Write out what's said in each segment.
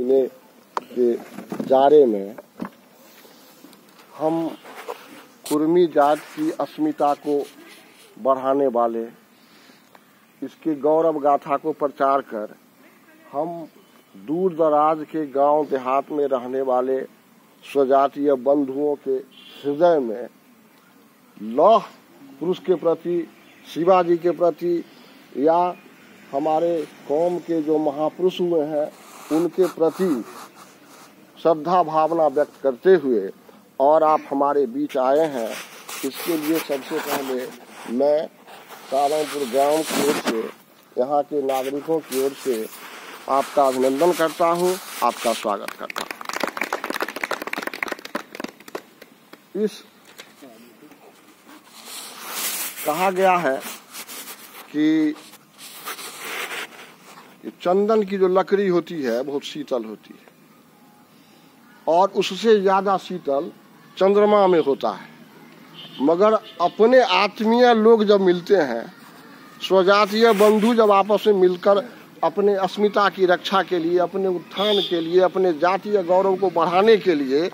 महीने के जारे में हम कुर्मी जात की अस्मिता को बढ़ाने वाले, इसके गौरव गाथा को प्रचार कर हम दूर दराज के गांव देहात में रहने वाले स्वजातीय बंधुओं के हृदय में लौह पुरुष के प्रति, शिवाजी के प्रति या हमारे कौम के जो महापुरुष हुए हैं उनके प्रति श्रद्धा भावना व्यक्त करते हुए और आप हमारे बीच आए हैं, इसके लिए सबसे पहले मैं सारंगपुर ग्राम की ओर से, यहाँ के नागरिकों की ओर से आपका अभिनंदन करता हूँ, आपका स्वागत करता हूँ। इस कहा गया है कि चंदन की जो लकड़ी होती है बहुत शीतल होती है और उससे ज्यादा शीतल चंद्रमा में होता है, मगर अपने आत्मीय लोग जब मिलते हैं, स्वजातीय बंधु जब आपस में मिलकर अपने अस्मिता की रक्षा के लिए, अपने उत्थान के लिए, अपने जातीय गौरव को बढ़ाने के लिए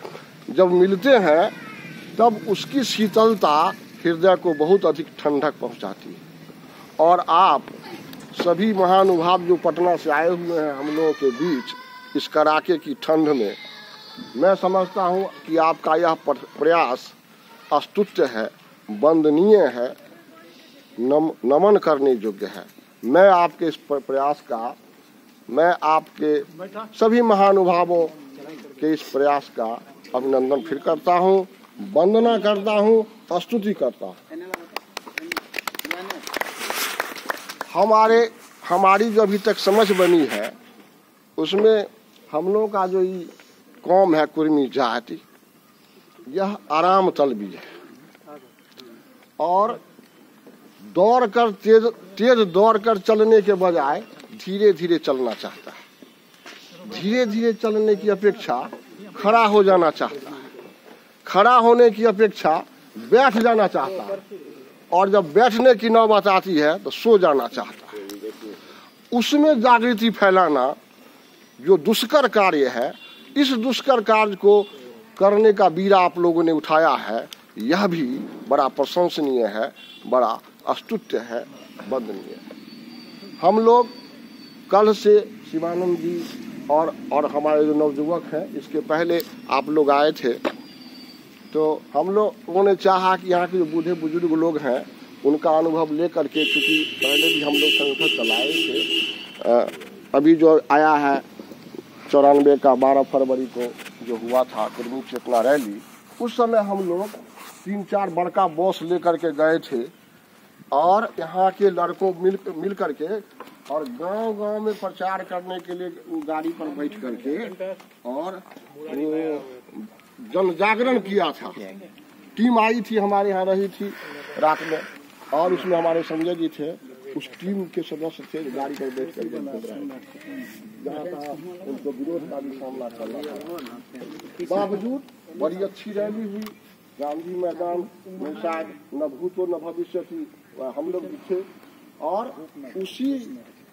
जब मिलते हैं, तब उसकी शीतलता हृदय को बहुत अधिक ठंडक पहुंचाती है। और आप सभी महानुभाव जो पटना से आए हुए हैं हम लोगों के बीच इस कड़ाके की ठंड में, मैं समझता हूं कि आपका यह प्रयास अस्तुत्य है, वंदनीय है, नमन करने योग्य है। मैं आपके इस प्रयास का, मैं आपके सभी महानुभावों के इस प्रयास का अभिनंदन फिर करता हूं, वंदना करता हूं, स्तुति करता हूं। हमारी जो अभी तक समझ बनी है उसमें हम लोगों का जो ये कौम है कुर्मी जाति, यह आराम तलबी है और तेज दौड़ कर चलने के बजाय धीरे धीरे चलना चाहता है। धीरे धीरे चलने की अपेक्षा खड़ा हो जाना चाहता है, खड़ा होने की अपेक्षा बैठ जाना चाहता है और जब बैठने की नौबत आती है तो सो जाना चाहता है। उसमें जागृति फैलाना जो दुष्कर कार्य है, इस दुष्कर कार्य को करने का बीड़ा आप लोगों ने उठाया है, यह भी बड़ा प्रशंसनीय है, बड़ा अस्तुत्य है, वंदनीय है। हम लोग कल से शिवानंद जी और हमारे जो नवयुवक हैं, इसके पहले आप लोग आए थे, तो हम लोगों ने चाहा कि यहाँ के जो बूढ़े बुजुर्ग लोग हैं उनका अनुभव लेकर के, क्योंकि पहले भी हम लोग संगठन चलाए थे, अभी जो आया है 94 का 12 फरवरी को जो हुआ था कुर्मी चेतना रैली, उस समय हम लोग 3-4 बड़का बस लेकर के गए थे और यहाँ के लड़कों मिल करके और गांव-गांव में प्रचार करने के लिए गाड़ी पर बैठ करके और जन जागरण किया था। टीम आई थी, हमारे यहाँ रही थी रात में और उसमें हमारे संजय जी थे, उस टीम के सदस्य थे, गाड़ी पर बैठ कर जहाँ था उनको विरोध का भी सामना करना था। बावजूद बड़ी अच्छी रैली हुई गांधी मैदान में, शायद न भूतो न भविष्य थी, हम लोग भी थे और उसी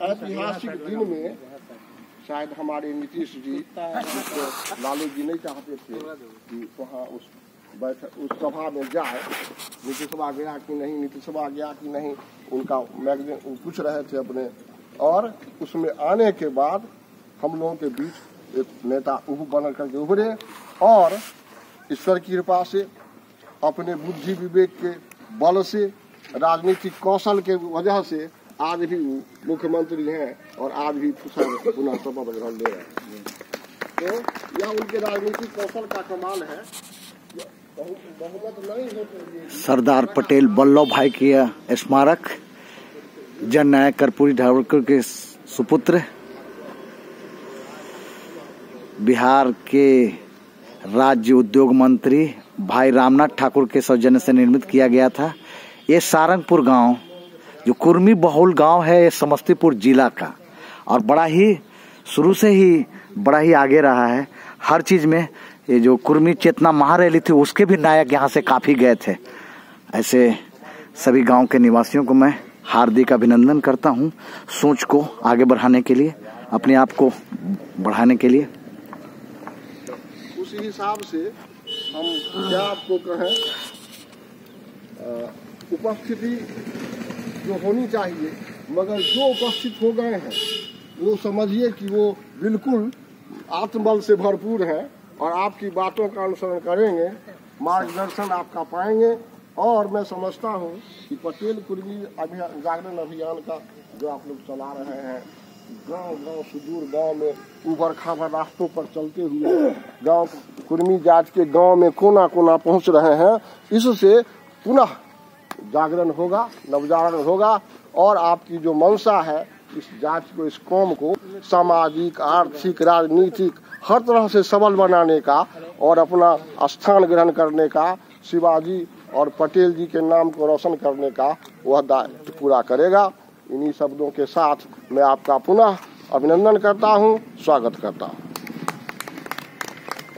ऐतिहासिक दिन में शायद हमारे नीतीश जी, लालू जी नहीं चाहते थे कि वहाँ उस सभा में जाए, नीतीश सभा गया कि नहीं, नीतीश सभा गया कि नहीं, उनका मैगजीन पूछ रहे थे अपने, और उसमें आने के बाद हम लोगों के बीच एक नेता बन करके उभरे और ईश्वर की कृपा से, अपने बुद्धि विवेक के बल से, राजनीतिक कौशल के वजह से आज भी मुख्यमंत्री हैं और आज भी पुनः शपथ ग्रहण ले रहे हैं। तो यह उनके राजनीतिक कौशल का कमाल है। बहुमत नहीं होते। सरदार पटेल वल्लभ भाई की स्मारक, जननायक कर्पूरी ठाकुर के सुपुत्र, बिहार के राज्य उद्योग मंत्री भाई रामनाथ ठाकुर के सौजन्य से निर्मित किया गया था। ये सारंगपुर गांव जो कुर्मी बहुल गांव है, ये समस्तीपुर जिला का, और बड़ा ही शुरू से ही बड़ा ही आगे रहा है हर चीज में। ये जो कुर्मी चेतना महारैली थी उसके भी नायक यहाँ से काफी गए थे। ऐसे सभी गांव के निवासियों को मैं हार्दिक अभिनंदन करता हूँ, सोच को आगे बढ़ाने के लिए, अपने आप को बढ़ाने के लिए। उसी हिसाब से हम क्या आपको कहें, उपस्थिति जो होनी चाहिए, मगर जो उपस्थित हो गए हैं वो समझिए कि वो बिल्कुल आत्मबल से भरपूर हैं और आपकी बातों का अनुसरण करेंगे, मार्गदर्शन आपका पाएंगे। और मैं समझता हूँ कि पटेल कुर्मी अभियान, जागरण अभियान का जो आप लोग चला रहे हैं, गांव-गांव सुदूर गांव में उबड़ खाबड़ रास्तों पर चलते हुए गांव कुर्मी जात के गांव में कोना-कोना पहुंच रहे हैं, इससे पुनः जागरण होगा, नवजागरण होगा और आपकी जो मंशा है इस जाति को, इस कौम को सामाजिक, आर्थिक, राजनीतिक हर तरह से सबल बनाने का और अपना स्थान ग्रहण करने का, शिवाजी और पटेल जी के नाम को रोशन करने का वह दायित्व पूरा करेगा। इन्हीं शब्दों के साथ मैं आपका पुनः अभिनंदन करता हूँ, स्वागत करता हूँ।